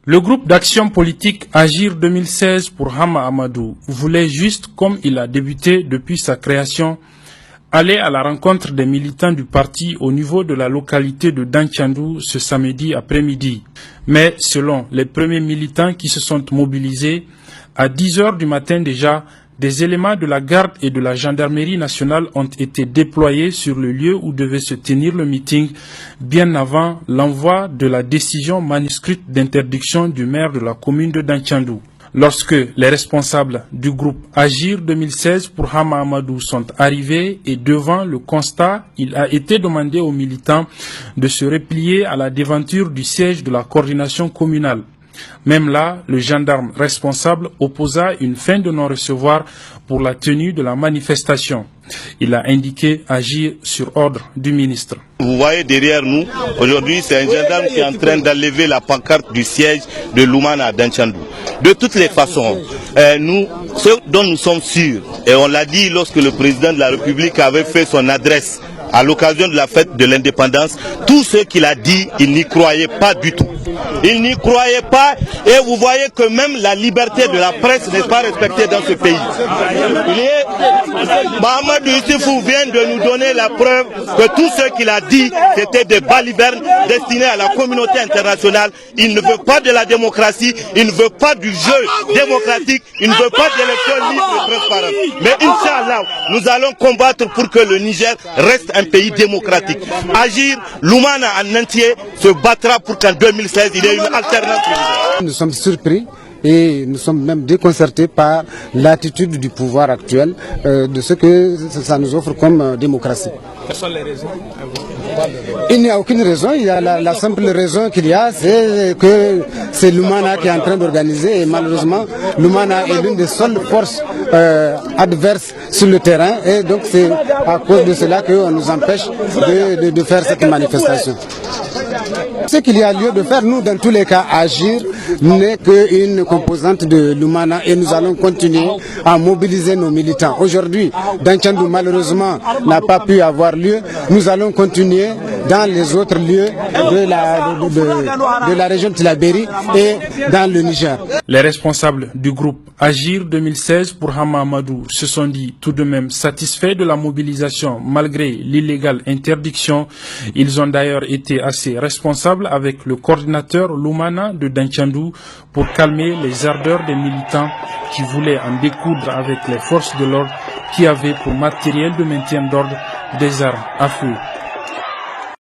Le groupe d'action politique Agir 2016 pour Hama Amadou voulait juste, comme il a débuté depuis sa création, aller à la rencontre des militants du parti au niveau de la localité de Danthiandou ce samedi après-midi. Mais selon les premiers militants qui se sont mobilisés, à 10 heures du matin déjà, des éléments de la garde et de la gendarmerie nationale ont été déployés sur le lieu où devait se tenir le meeting, bien avant l'envoi de la décision manuscrite d'interdiction du maire de la commune de Danthiandou. Lorsque les responsables du groupe Agir 2016 pour Hama Amadou sont arrivés et devant le constat, il a été demandé aux militants de se replier à la devanture du siège de la coordination communale. Même là, le gendarme responsable opposa une fin de non-recevoir pour la tenue de la manifestation. Il a indiqué agir sur ordre du ministre. Vous voyez derrière nous, aujourd'hui c'est un gendarme qui est en train d'enlever la pancarte du siège de Lumana à Danthiandou. De toutes les façons, ce dont nous sommes sûrs, et on l'a dit lorsque le président de la République avait fait son adresse à l'occasion de la fête de l'indépendance, tout ce qu'il a dit, il n'y croyait pas du tout. Il n'y croyait pas, et vous voyez que même la liberté de la presse n'est pas respectée dans ce pays. Mahamadou Issoufou vient de nous donner la preuve que tout ce qu'il a dit, c'était des balivernes destinés à la communauté internationale. Il ne veut pas de la démocratie, il ne veut pas du jeu démocratique, il ne veut pas d'élections libres et transparentes. Mais Inch'Allah, nous allons combattre pour que le Niger reste un pays démocratique. Agir, Lumana en entier se battra pour qu'en 2016 il y ait une alternance. Nous sommes surpris et nous sommes même déconcertés par l'attitude du pouvoir actuel de ce que ça nous offre comme démocratie. Quelles sont les raisons? Il n'y a aucune raison. Il y a la simple raison qu'il y a, c'est que c'est Lumana qui est en train d'organiser et malheureusement Lumana est l'une des seules forces adverses sur le terrain et donc c'est à cause de cela qu'on nous empêche de faire cette manifestation. Ce qu'il y a lieu de faire, nous dans tous les cas, agir n'est qu'une composante de Lumana et nous allons continuer à mobiliser nos militants. Aujourd'hui, Danthiandou malheureusement n'a pas pu avoir lieu. Nous allons continuer dans les autres lieux de la région de Tillabéri et dans le Niger. Les responsables du groupe Agir 2016 pour Hama Amadou se sont dit tout de même satisfaits de la mobilisation malgré l'illégale interdiction. Ils ont d'ailleurs été assez responsables avec le coordinateur Lumana de Danthiandou pour calmer les ardeurs des militants qui voulaient en découdre avec les forces de l'ordre qui avaient pour matériel de maintien d'ordre des armes à feu.